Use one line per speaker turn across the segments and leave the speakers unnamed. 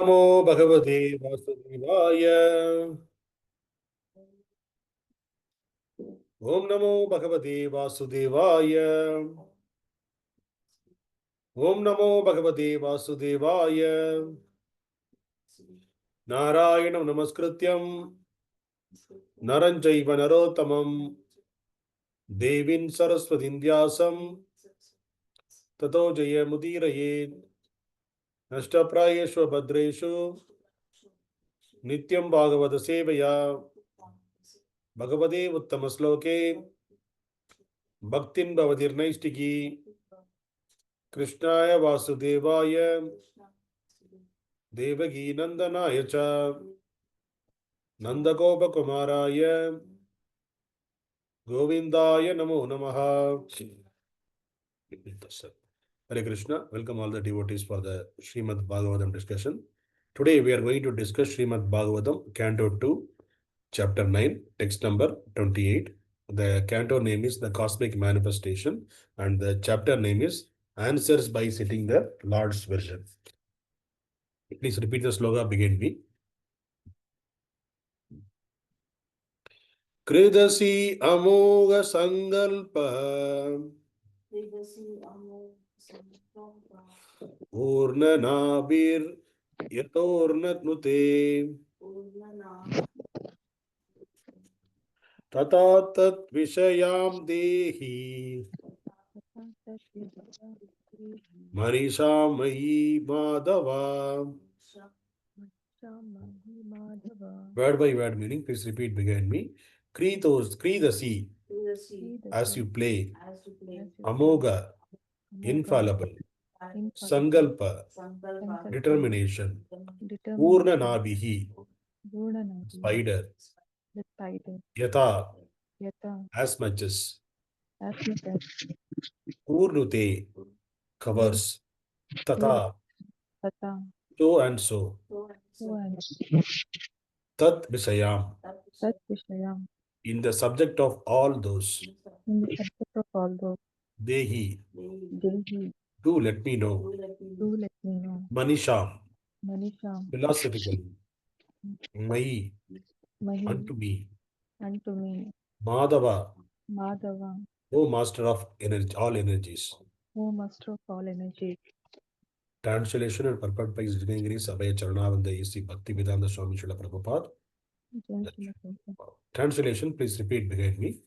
नमो भगवते वासुदेवाय। ओम नमो भगवते वासुदेवाय। ओम नमो भगवते वासुदेवाय। नारायणं नमस्कृत्यं नरं चैव नरोत्तमं देवीं सरस्वतीं व्यासं ततो जयमुदीरयेत्। नष्टप्रायेषु भद्रेषु नित्यं भागवत सेवया भगवते उत्तमश्लोके भक्तिं भवतिर्नैष्टिकी। कृष्णाय वासुदेवाय देवकी नंदनाय च नंदगोपकुमाराय गोविंदाय नमो नमः। Hare Krishna. Welcome all the devotees for the Srimad Bhagavatam discussion. Today we are going to discuss Srimad Bhagavatam, Canto 2, Chapter 9, text number 28. The canto name is The Cosmic Manifestation and the chapter name is Answers by Citing the Lord's Version. Please repeat the sloga, begin me. krīḍasy amogha-saṅkalpa ūrṇanābhir yathorṇute tathā tad-viṣayāṁ dhehi manīṣāṁ mayi mādhava. Word by word meaning, please repeat behind me. Krīḍasy, as you play. Amogha, infallible. Saṅkalpa, determination. ūrṇanābhir, spider. Yathā, as much as. ūrṇute, covers. tathā, so and so. tad-viṣayāṁ, in the subject of all those. Dhehi, do let me know. manīṣāṁ, philosophically. mayi, unto me. mādhava, O master of energy, all energies. Translation and purport by His Divine Grace Abhaya Charanavanda A.C. Bhaktivedanta Swami Srila Prabhupada. Translation, please repeat behind me.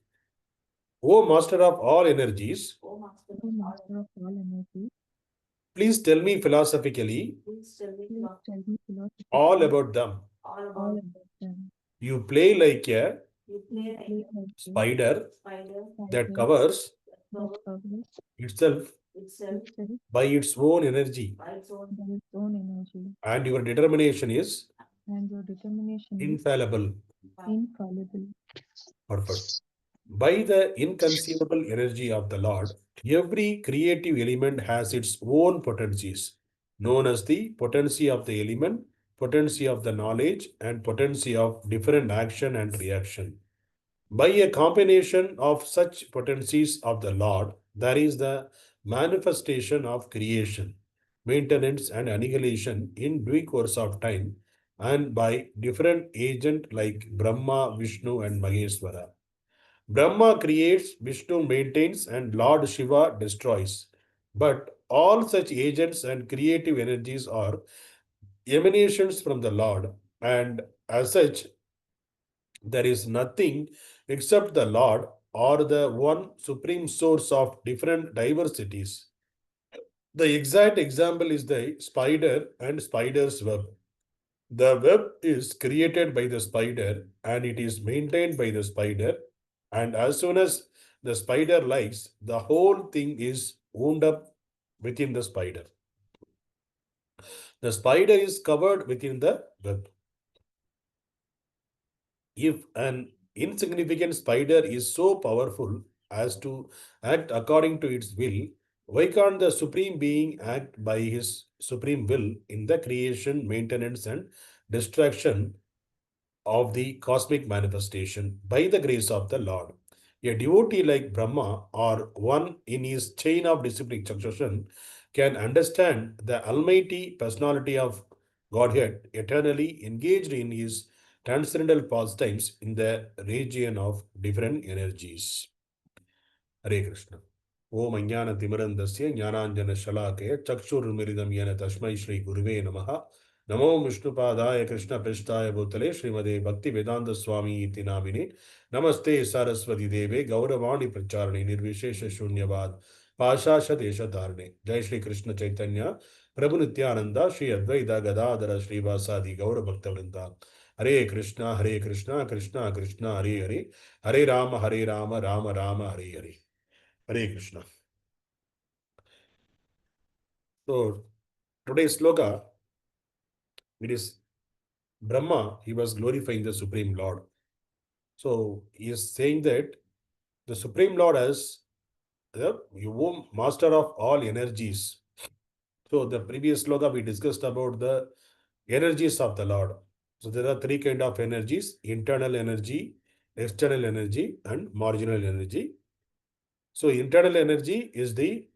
O master of all energies, please tell me philosophically all about them. You play like a spider that covers itself by its own energy, and your determination is infallible. Perfect. By the inconceivable energy of the Lord, every creative element has its own potencies, known as the potency of the element, potency of the knowledge, and potency of different action and reaction. By a combination of such potencies of the Lord, there is the manifestation of creation, maintenance, and annihilation in due course of time, and by different agents like Brahmā, Viṣṇu, and Maheśvara. Brahma creates, Viṣṇu maintains, and Lord Śiva destroys. But all such agents and creative energies are emanations from the Lord, and as such, there is nothing except the Lord or the one supreme source of different diversities. The exact example is the spider and spider's web. The web is created by the spider and it is maintained by the spider. And as soon as the spider lies, the whole thing is wound up within the spider. The spider is covered within the web. If an insignificant spider is so powerful as to act according to its will, why can't the Supreme Being act by his supreme will in the creation, maintenance, and destruction of the cosmic manifestation by the grace of the Lord? A devotee like Brahma or one in his chain of disciplic succession can understand the almighty personality of Godhead eternally engaged in his transcendental pastimes in the region of different energies. Hare Krishna. Om Ajnana Timirandasya Jnananjana Shalakaya Chakshurmilidam Yena Tasmai Shri Guruve Namaha Namo Vishnupadaya Krishna Pristaya Bhutale Srimade Bhakti Vedanta Swami Iti Namine Namaste Saraswati Deve Gauravani Pracharani Nirvishesha Shunyavad Pashasha Desha Dharne Jai Shri Krishna Chaitanya Prabhu Nityananda Shri Advaita Gadadara Shri Vasadi Gaura Bhakta Vrinda Hare Krishna Krishna Krishna Hare Hare Hare Rama Rama Rama Hare Hare. Hare Krishna. So today's sloka, it is Brahma, he was glorifying the Supreme Lord. So he is saying that the Supreme Lord is the master of all energies. So the previous sloka we discussed about the energies of the Lord. So there are three kind of energies: internal energy, external energy, and marginal energy. So internal energy is the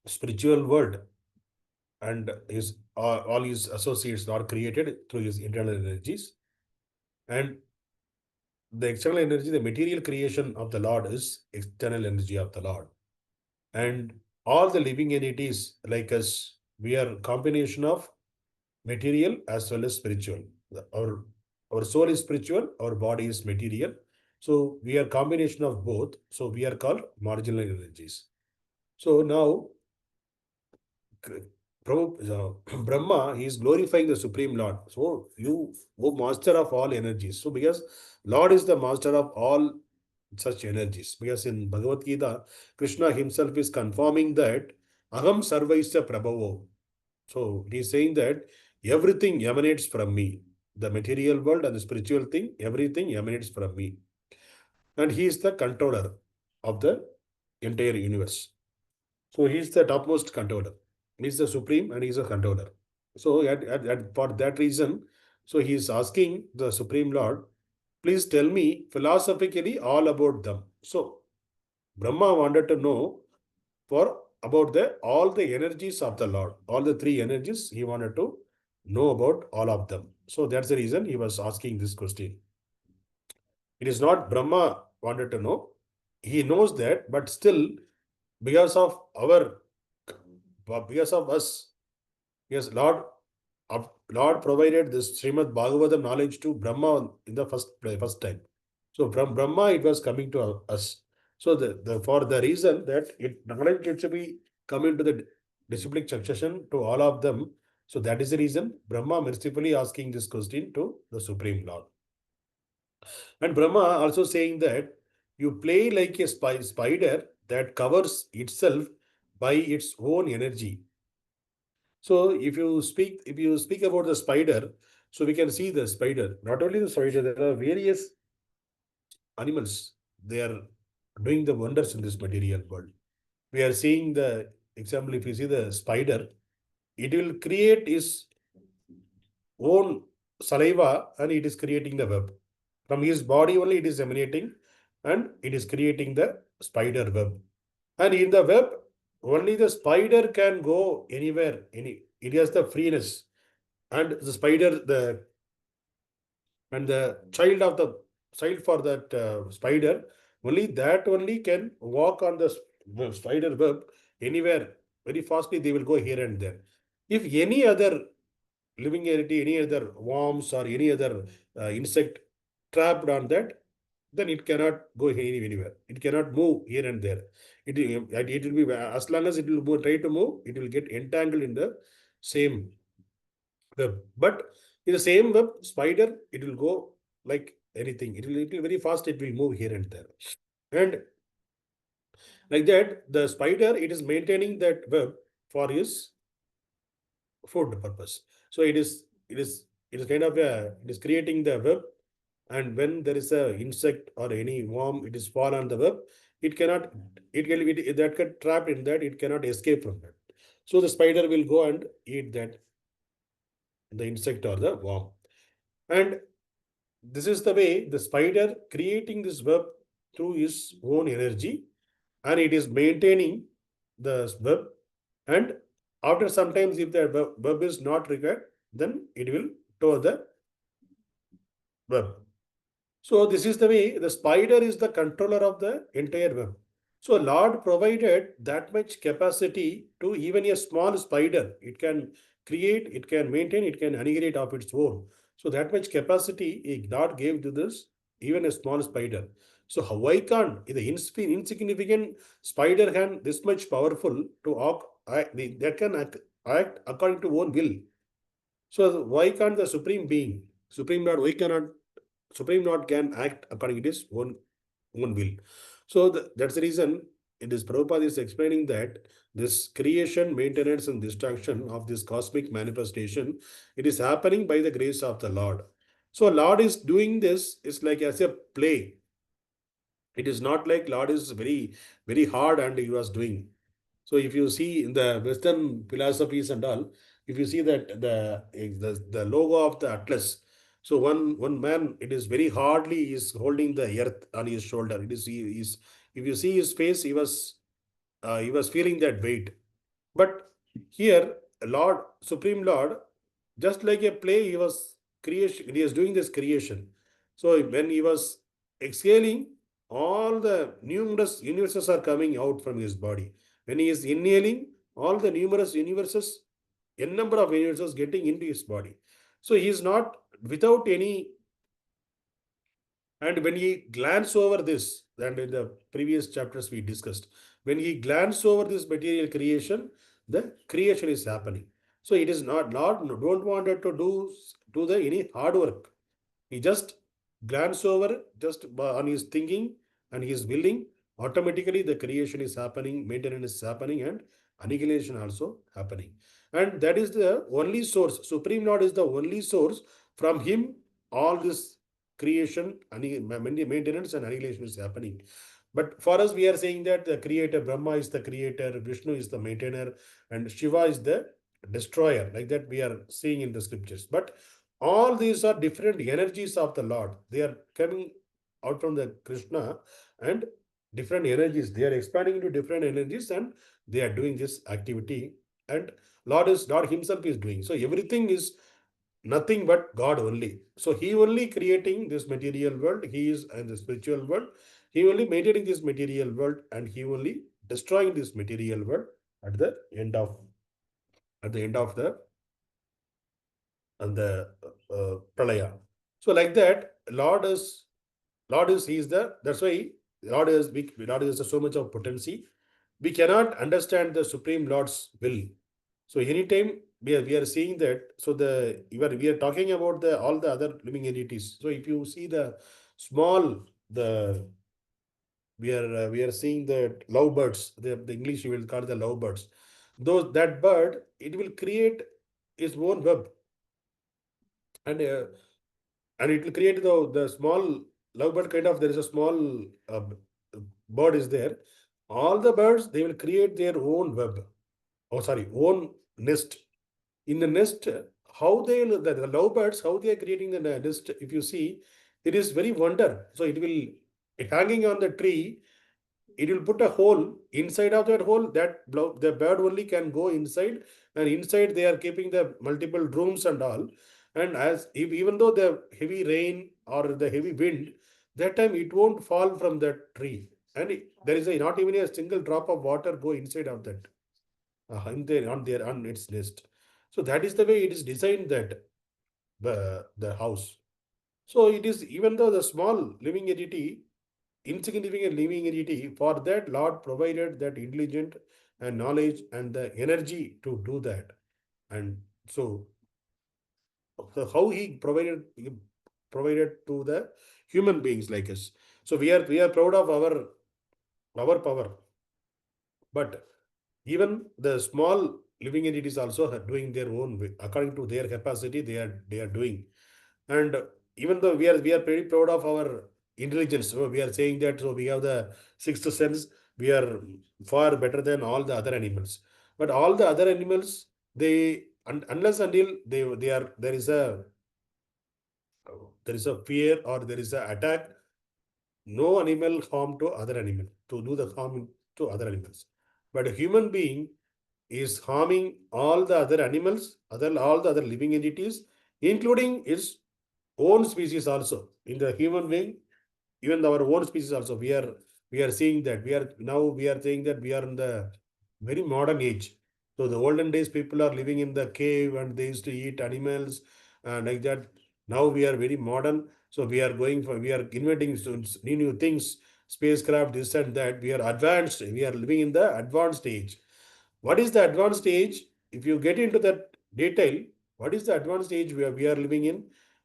spiritual world, and his all his associates are created through his internal energies. And the external energy, the material creation of the Lord is external energy of the Lord. And all the living entities like us, we are combination of material as well as spiritual. Our soul is spiritual, our body is material. So we are combination of both. So we are called marginal energies. So now Brahma, he is glorifying the Supreme Lord. So you, O master of all energies. So because Lord is the master of all such energies. Because in Bhagavad Gita, Krishna himself is confirming that Aham Sarvaisya Prabhavo. So he is saying that everything emanates from me. The material world and the spiritual thing, everything emanates from me. And he is the controller of the entire universe. So he is the topmost controller. He is the supreme and he is a controller. So for that reason, so he is asking the Supreme Lord, please tell me philosophically all about them. So Brahma wanted to know for about the all the energies of the Lord, all the three energies, he wanted to know about all of them. So that's the reason he was asking this question. It is not Brahma wanted to know. He knows that, but still, because of our, because of us, yes, Lord provided this Srimad Bhagavatam knowledge to Brahma in the first time. So from Brahma, it was coming to us. So for the reason that knowledge gets to be coming to the disciplic succession to all of them. So that is the reason Brahma mercifully asking this question to the Supreme Lord. And Brahma also saying that you play like a spider that covers itself by its own energy. So if you speak about the spider, so we can see the spider. Not only the spider, there are various animals. They are doing the wonders in this material world. We are seeing the example. If you see the spider, it will create its own saliva and it is creating the web. From his body only it is emanating and it is creating the spider web. And in the web, only the spider can go anywhere. It has the freeness. And the spider, the child for that spider, only that only can walk on the spider web anywhere very fastly. They will go here and there. If any other living entity, any other worms or any other insect trapped on that, then it cannot go anywhere. It cannot move here and there. It will be, as long as it will try to move, it will get entangled in the same web. But in the same web, spider, it will go like anything. It will very fast, it will move here and there. And like that, the spider, it is maintaining that web for his food purpose. So it is kind of it is creating the web, and when there is a insect or any worm, it is fall on the web, it cannot, that get trapped in that, it cannot escape from that. So the spider will go and eat that, the insect or the worm. And this is the way the spider creating this web through his own energy, and it is maintaining the web. And after sometimes, if the web is not required, then it will tow the web. So this is the way the spider is the controller of the entire web. So Lord provided that much capacity to even a small spider. It can create, it can maintain, it can annihilate of its own. So that much capacity God gave to this, even a small spider. So why can't the insignificant spider can this much powerful to act, that can act according to own will? So why can't the Supreme Being, Supreme Lord, why cannot Supreme Lord can act according to his own will? So that's the reason it is Prabhupada is explaining that this creation, maintenance, and destruction of this cosmic manifestation, it is happening by the grace of the Lord. So Lord is doing this, it's like as a play. It is not like Lord is very hard and he was doing. So if you see in the Western philosophies and all, if you see that the logo of the Atlas, so one man, it is very hardly is holding the earth on his shoulder. It is he is, if you see his face, he was feeling that weight. But here, Lord, Supreme Lord, just like a play, he was doing this creation. So when he was exhaling, all the numerous universes are coming out from his body. When he is inhaling, all the numerous universes, n number of universes getting into his body. So he is not without any. And when he glance over this, and in the previous chapters we discussed, when he glance over this material creation, the creation is happening. So it is not Lord don't want it to do the any hard work. He just glance over just on his thinking and his willing. Automatically the creation is happening, maintenance is happening, and annihilation also happening. And that is the only source. Supreme Lord is the only source. From him, all this creation, maintenance, and annihilation is happening. But for us, we are saying that the creator, Brahma is the creator, Viṣṇu is the maintainer, and Shiva is the destroyer. Like that, we are seeing in the scriptures. But all these are different energies of the Lord. They are coming out from the Krishna and different energies. They are expanding into different energies and they are doing this activity. And Lord Himself is doing. So everything is nothing but God only. So He only creating this material world. He is in the spiritual world. He only maintaining this material world and He only destroying this material world at the end of the and the pralaya. So like that, He is the, that's why Lord is so much of potency. We cannot understand the Supreme Lord's will. So anytime we are seeing that, so we are talking about the all the other living entities. So if you see the small, the we are seeing the lovebirds, the English you will call the lovebirds. Those that bird, it will create its own web, and it will create the small lovebird kind of, there is a small uh, bird is there. All the birds, they will create their own web, oh sorry, own nest. In the nest, how the lovebirds, how they are creating the nest, if you see, it is very wonder. So it will, hanging on the tree, it will put a hole. Inside of that hole, the bird only can go inside, and inside they are keeping the multiple rooms and all. And as if, even though the heavy rain or the heavy wind, that time it won't fall from that tree, and there is not even a single drop of water go inside of that on its nest. So that is the way it is designed, that the house. So it is, even though the small living entity, insignificant living entity, for that Lord provided that intelligent and knowledge and the energy to do that. And so how he provided to the human beings like us. So we are proud of our power, but even the small living entities also are doing their own way according to their capacity. They are doing. And even though we are pretty proud of our intelligence, so we are saying that, so we have the sixth sense, we are far better than all the other animals. But all the other animals, unless until they are there is a fear or there is a attack, no animal harm to other animal to do the harm to other animals. But a human being, is harming all the other animals, all the other living entities, including its own species also. In the human being, even our own species also, we are seeing that we are saying that we are in the very modern age. So the olden days people are living in the cave and they used to eat animals like that. Now we are very modern. So we are inventing new things, spacecraft, this and that. We are advanced. We are living in the advanced age. What is the advanced stage? If you get into that detail, what is the advanced stage we are living in?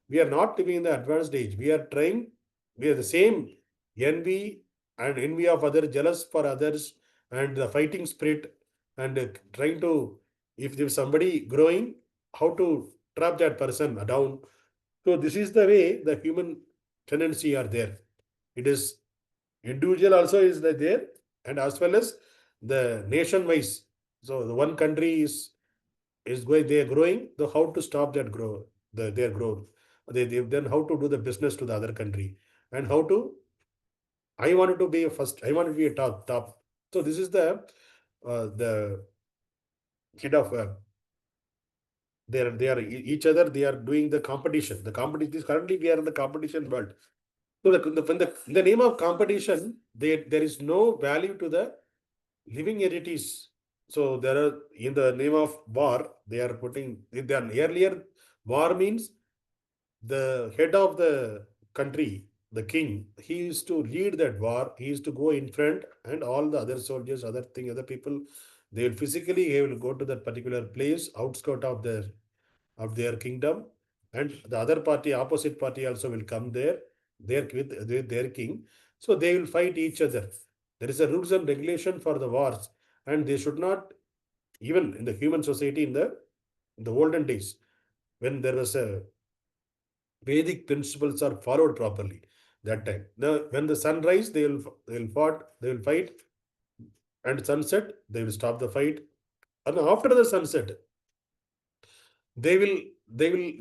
We are not living in the advanced age. We are the same envy and envy of others, jealous for others, and the fighting spirit, and trying to, if there's somebody growing, how to trap that person down. So this is the way the human tendency are there. It is individual also is there, and as well as the nation wise. So the one country is going, they are growing. The how to stop that their growth. They then how to do the business to the other country, and how to, I wanted to be a first. I wanted to be a top. So this is the head of they are each other. They are doing the competition. The competition is currently we are in the competition world. So in the name of competition, there is no value to the living entities. So there are, in the name of war, they are putting, earlier war means the head of the country, the king, he used to lead that war. He used to go in front, and all the other soldiers, other people, they will physically, they will go to that particular place, outskirt of their kingdom, and the other party, opposite party also will come there, with their king. So they will fight each other. There is a rules and regulation for the wars, and they should not, even in the human society in the olden days, when there was a Vedic principles are followed properly. That time, when the sun rise, they will fight, and sunset, they will stop the fight, and after the sunset, they will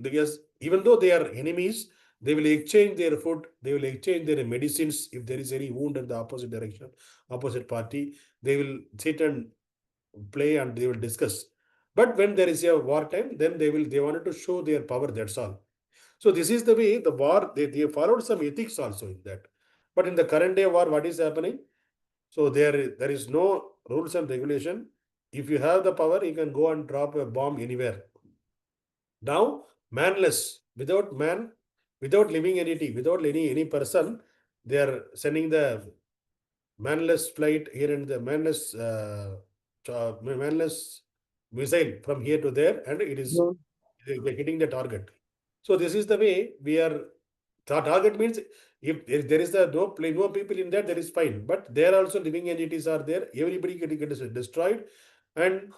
because even though they are enemies, they will exchange their food, they will exchange their medicines. If there is any wound in the opposite direction, opposite party, they will sit and play, and they will discuss. But when there is a war time, then they wanted to show their power, that's all. So this is the way the war, they followed some ethics also in that. But in the current day war, what is happening? So there is no rules and regulation. If you have the power, you can go and drop a bomb anywhere. Now, manless, without man, without living entity, without any person, they are sending the manless flight here, and the manless missile from here to there, and it is
No.
they're hitting the target. So this is the way we are. The target means, if there is no people in that, that is fine. But there also living entities are there. Everybody gets destroyed, and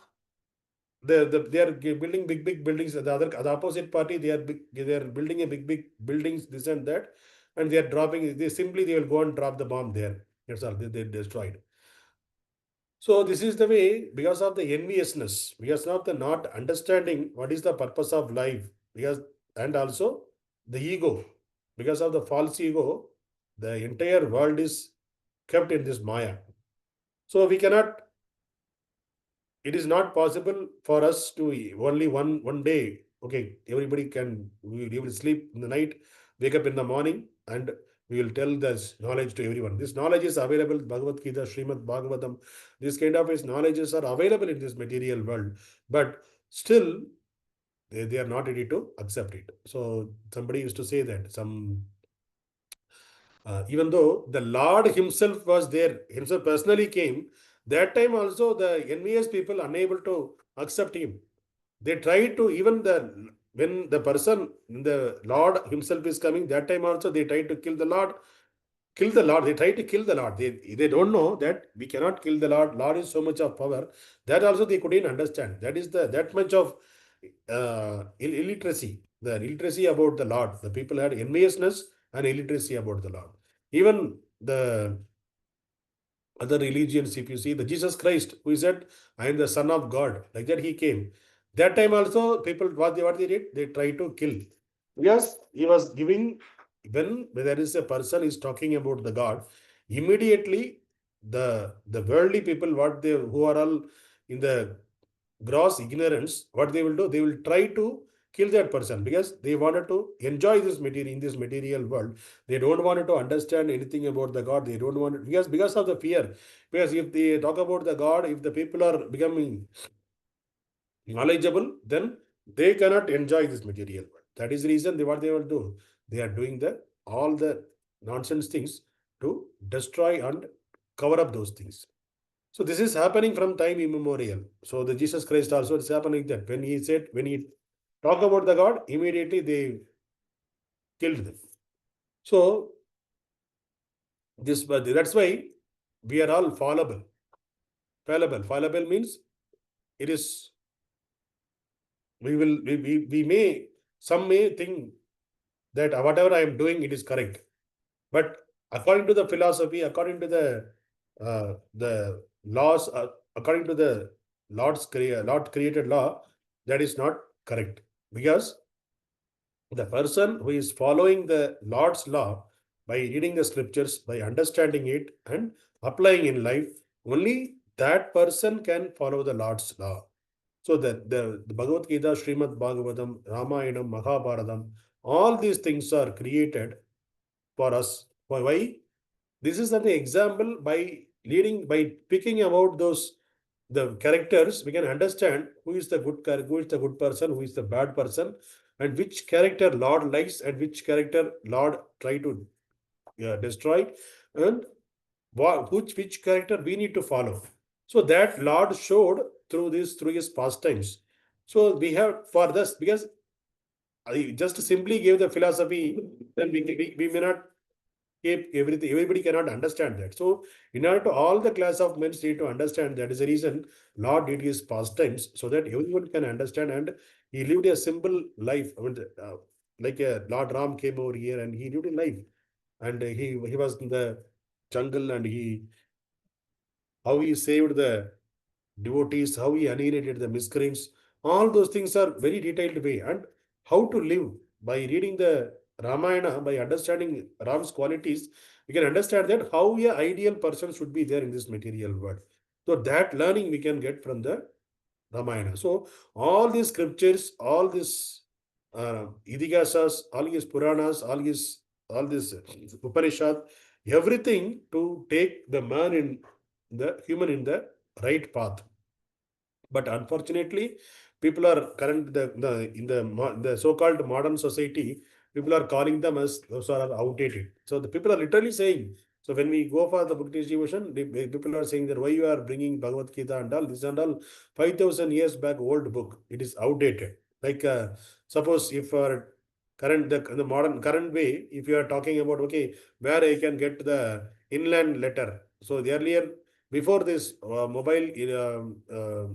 they are building big buildings. The opposite party, they are building a big buildings, this and that, and they are dropping. They will go and drop the bomb there. That's all. They destroyed. So this is the way, because of the enviousness, because of the not understanding what is the purpose of life, because, and also the ego, because of the false ego, the entire world is kept in this maya. So we cannot, it is not possible for us to only one day. Okay, everybody we will sleep in the night, wake up in the morning, and we will tell this knowledge to everyone. This knowledge is available, Bhagavad Gita, Srimad Bhagavatam. This kind of is knowledges are available in this material world, but still they are not ready to accept it. So somebody used to say that even though the Lord himself was there, himself personally came, that time also the envious people unable to accept him. They try to, even when the person, the Lord himself is coming, that time also they try to kill the Lord. Kill the Lord. They try to kill the Lord. They don't know that we cannot kill the Lord. Lord is so much of power. That also they couldn't understand. That is that much of illiteracy. The illiteracy about the Lord. The people had enviousness and illiteracy about the Lord. Even the other religions, if you see the Jesus Christ, who said, I am the Son of God, like that he came. That time also, people, what they did, they tried to kill. Yes, he was giving, when there is a person is talking about the God, immediately the worldly people, who are all in the gross ignorance, what they will do, they will try to kill that person because they wanted to enjoy this material in this material world. They don't want to understand anything about the God. They don't want it because of the fear. Because if they talk about the God, if the people are becoming knowledgeable, then they cannot enjoy this material world. That is the reason what they will do. They are doing all the nonsense things to destroy and cover up those things. So this is happening from time immemorial. So the Jesus Christ also is happening that when he talk about the God, immediately they killed them. So that's why we are all fallible. Fallible means it is we may some may think that whatever I am doing it is correct, but according to the philosophy, according to the laws, according to the Lord created law, that is not correct because the person who is following the Lord's law by reading the scriptures, by understanding it and applying in life, only that person can follow the Lord's law. So the Bhagavad Gita, Srimad Bhagavatam, Ramayanam, Mahabharatam, all these things are created for us. Why? This is an example by picking about the characters, we can understand who is the good person, who is the bad person, and which character Lord likes and which character Lord try to destroy, and which character we need to follow. So that Lord showed through his pastimes. So we have for this because I just simply gave the philosophy, then we may not keep everything. Everybody cannot understand that. So in order to all the class of men need to understand, that is the reason Lord did his pastimes so that everyone can understand, and he lived a simple life. I mean, like Lord Ram came over here and he lived a life, and he was in the jungle, and how he saved the devotees, how he annihilated the miscreants. All those things are very detailed way, and how to live by reading the Ramayana, by understanding Ram's qualities, we can understand that how a ideal person should be there in this material world. So that learning we can get from the Ramayana. So all these scriptures, all these Idigasas, all these Puranas, all this Upanishad, everything to take the man in the human in the right path. But unfortunately, people are current the so-called modern society. People are calling them as those are outdated. So the people are literally saying. So when we go for the book distribution, people are saying that why you are bringing Bhagavad Gita and all this and all 5,000 years back old book. It is outdated. Like suppose if the modern current way, if you are talking about okay, where I can get the inland letter. So the earlier before this mobile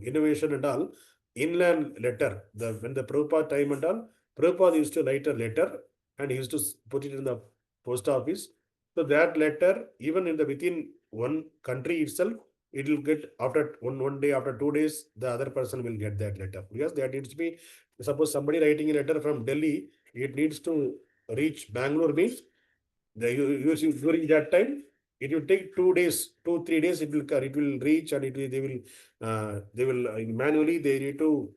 innovation and all, inland letter, when the Prabhupada time and all, Prabhupada used to write a letter and he used to put it in the post office. So that letter, even in the within one country itself, it will get after one day, after 2 days, the other person will get that letter. Because that needs to be, suppose somebody writing a letter from Delhi, it needs to reach Bangalore means during that time, it will take 2 days, 2-3 days. It will reach, and they will manually they need to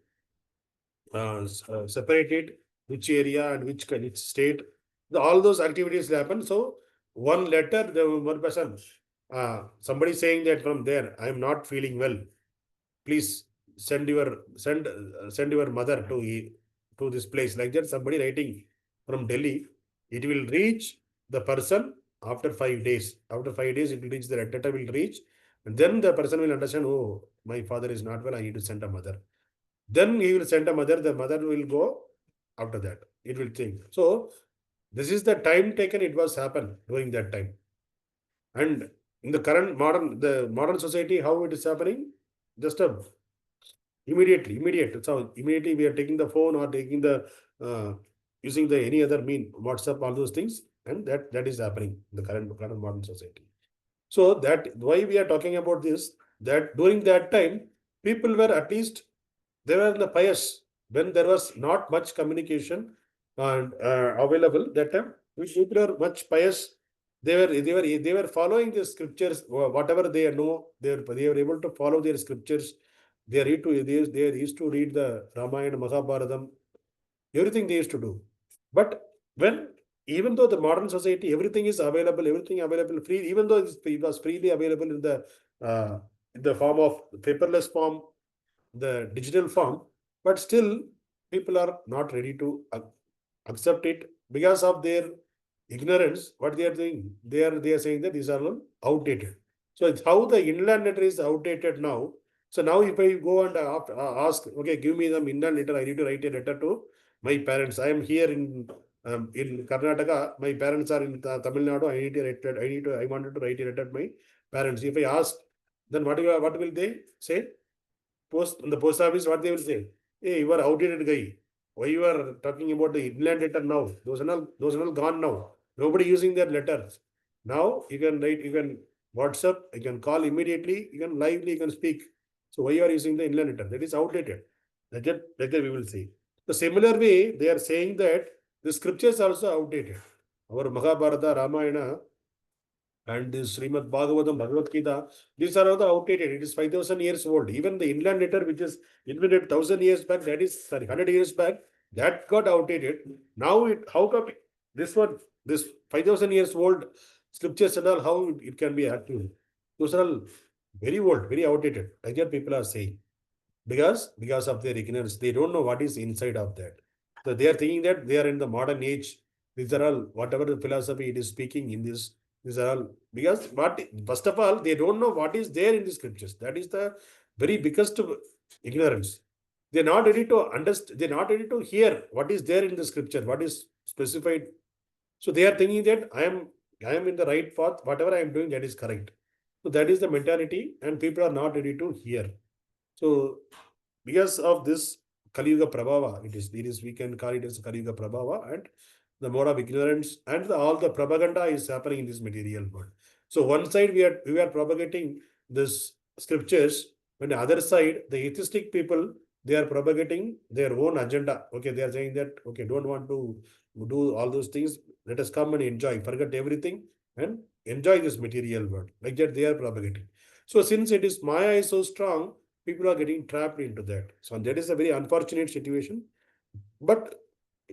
separate it, which area and which state. All those activities happen. So one letter, the one person, somebody saying that from there, I am not feeling well. Please send your mother to this place. Like that, somebody writing from Delhi, it will reach the person after 5 days. After 5 days, it will reach the letter will reach, and then the person will understand. Oh, my father is not well. I need to send a mother. Then he will send a mother. The mother will go after that. It will think. So this is the time taken. It was happen during that time, and in the modern society, how it is happening? Just a immediate. So immediately we are taking the phone or taking the using the any other mean, WhatsApp, all those things, and that is happening in the current modern society. So that why we are talking about this, that during that time, people were at least they were in the pious when there was not much communication and available that time. Which people are much pious. They were following the scriptures, whatever they know. They were able to follow their scriptures They used to read the Ramayana, Mahabharatam, everything they used to do. But when, even though the modern society, everything is available, everything available free, even though it was freely available in the form of paperless form, the digital form, but still people are not ready to accept it because of their ignorance. What they are doing, they are saying that these are all outdated. So it's how the inland letter is outdated now. So now if I go and ask, okay, give me the inland letter, I need to write a letter to my parents. I am here in Karnataka. My parents are in Tamil Nadu. I wanted to write a letter to my parents. If I ask, then what will they say? Post in the post office, what they will say? Hey, you are outdated guy. Why you are talking about the inland letter now? Those are all gone now. Nobody using their letters. Now you can write, you can WhatsApp, you can call immediately, you can lively, you can speak. So why you are using the inland letter? That is outdated. Like that we will see. The similar way, they are saying that the scriptures are also outdated. Our Mahabharata, Ramayana, and this Srimad Bhagavatam, Bhagavad Gita, these are all outdated. It is 5,000 years old. Even the inland letter, which is invented 1,000 years back, that is, sorry, 100 years back, that got outdated. Now, how come this one, this 5,000 years old scriptures and all, how it can be active? Those are all very old, very outdated. Like that people are saying. Because of their ignorance, they don't know what is inside of that. So they are thinking that they are in the modern age. These are all, whatever the philosophy it is speaking in this, these are all, because what, first of all, they don't know what is there in the scriptures. That is the very biggest ignorance. They're not ready to understand, they're not ready to hear what is there in the scripture, what is specified. So they are thinking that I am in the right path, whatever I am doing, that is correct. So that is the mentality, and people are not ready to hear. So because of this Kali Yuga Prabhava, we can call it as Kali Yuga Prabhava, and the mode of ignorance and all the propaganda is happening in this material world. So one side we are propagating this scriptures, and the other side, the atheistic people, they are propagating their own agenda. Okay, they are saying that, okay, don't want to do all those things. Let us come and enjoy, forget everything and enjoy this material world. Like that, they are propagating. So since it is Maya is so strong, people are getting trapped into that. So that is a very unfortunate situation. But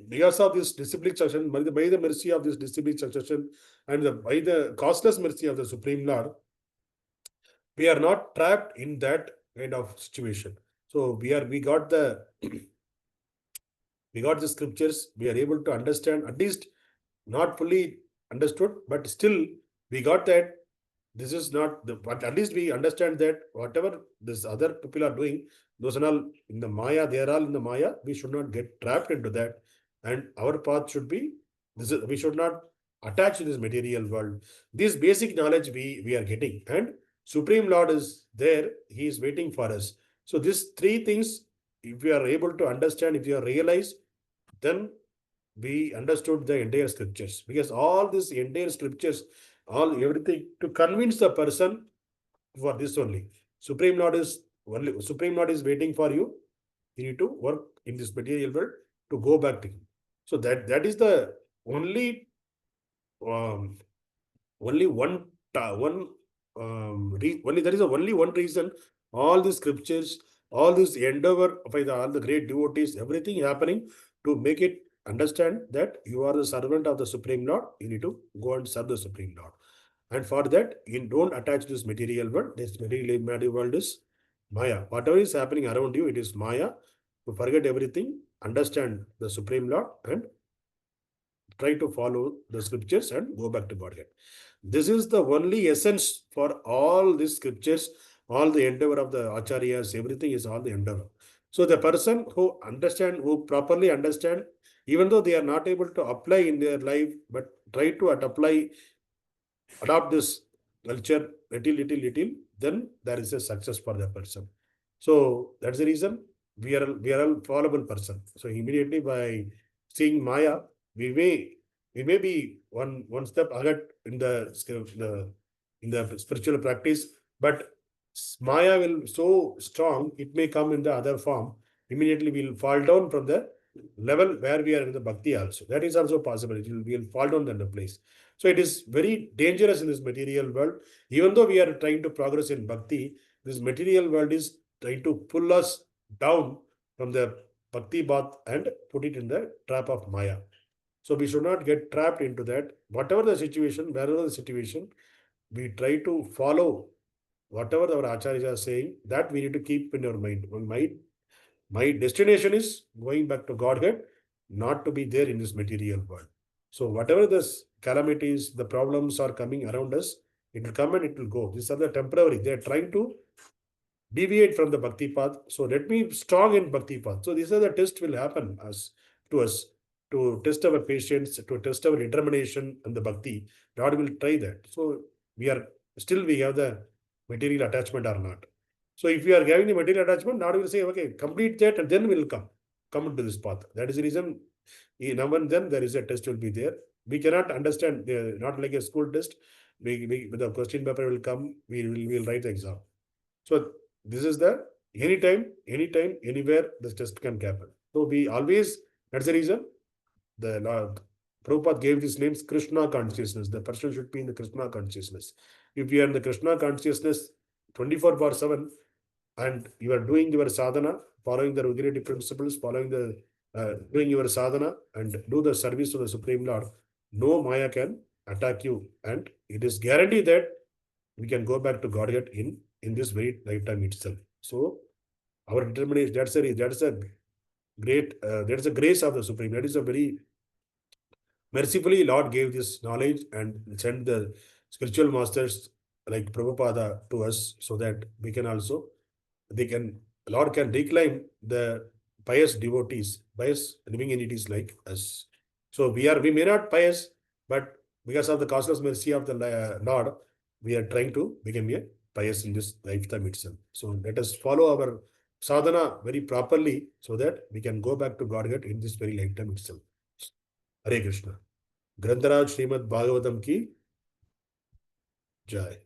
because of this disciplined succession, by the mercy of this disciplined succession and by the costless mercy of the Supreme Lord, we are not trapped in that kind of situation. So we got the we got the scriptures, we are able to understand, at least not fully understood, but still we got that this is not the, but at least we understand that whatever this other people are doing, those are all in the Maya, they are all in the Maya. We should not get trapped into that. And our path should be, we should not attach to this material world. This basic knowledge we are getting. And Supreme Lord is there, He is waiting for us. So these three things, if we are able to understand, if you realize, then we understood the entire scriptures. Because all these entire scriptures, everything to convince the person for this only. Supreme Lord is waiting for you. You need to work in this material world to go back to Him. So that is the only um, only one one only there is only one reason. All the scriptures, all this endeavor by all the great devotees, everything happening to make it understand that you are the servant of the Supreme Lord. You need to go and serve the Supreme Lord. And for that, you don't attach to this material world. This material world is Maya. Whatever is happening around you, it is Maya. To forget everything, understand the Supreme Lord, and try to follow the scriptures and go back to Godhead. This is the only essence for all these scriptures, all the endeavor of the acharyas, everything is all the endeavor. So the person who properly understand, even though they are not able to apply in their life, but try to adopt this culture little, then there is a success for the person. So that's the reason we are all fallible person. So immediately by seeing Maya, we may be one step ahead in the spiritual practice, but Maya will so strong, it may come in the other form. Immediately we'll fall down from the level where we are in the bhakti also. That is also possible. We'll fall down in the place. So it is very dangerous in this material world. Even though we are trying to progress in bhakti, this material world is trying to pull us down from the bhakti path and put it in the trap of Maya. So we should not get trapped into that. Whatever the situation, wherever the situation, we try to follow whatever our acharyas are saying, that we need to keep in our mind. My destination is going back to Godhead, not to be there in this material world. So whatever the calamities, the problems are coming around us, it will come and it will go. These are the temporary. They are trying to deviate from the bhakti path. So let me strong in bhakti path. So these are the tests will happen to us to test our patience, to test our determination and the bhakti. God will try that. So we have the material attachment or not. So if we are having the material attachment, God will say, okay, complete that and then we'll come into this path. That is the reason now and then there is a test will be there. We cannot understand, not like a school test. The question paper will come, we'll write the exam. So this is the anytime, anywhere, this test can happen. So we always, that's the reason the Lord Prabhupada gave these names Krishna consciousness. The person should be in the Krishna consciousness. If you are in the Krishna consciousness 24/7 and you are doing your sadhana, following the regulative principles, doing your sadhana and do the service to the Supreme Lord, no Maya can attack you. And it is guaranteed that we can go back to Godhead in this very lifetime itself. So our determination, that's a great, that's a grace of the Supreme. That is a very mercifully Lord gave this knowledge and sent the spiritual masters like Prabhupada to us so that we can also, Lord can reclaim the pious devotees, pious living entities like us. So we may not pious, but because of the causeless mercy of the Lord, we are trying to become a pious in this lifetime itself. So let us follow our sadhana very properly so that we can go back to Godhead in this very lifetime itself. Hare Krishna. ग्रंथराज Shrimad Bhagavatam की जय।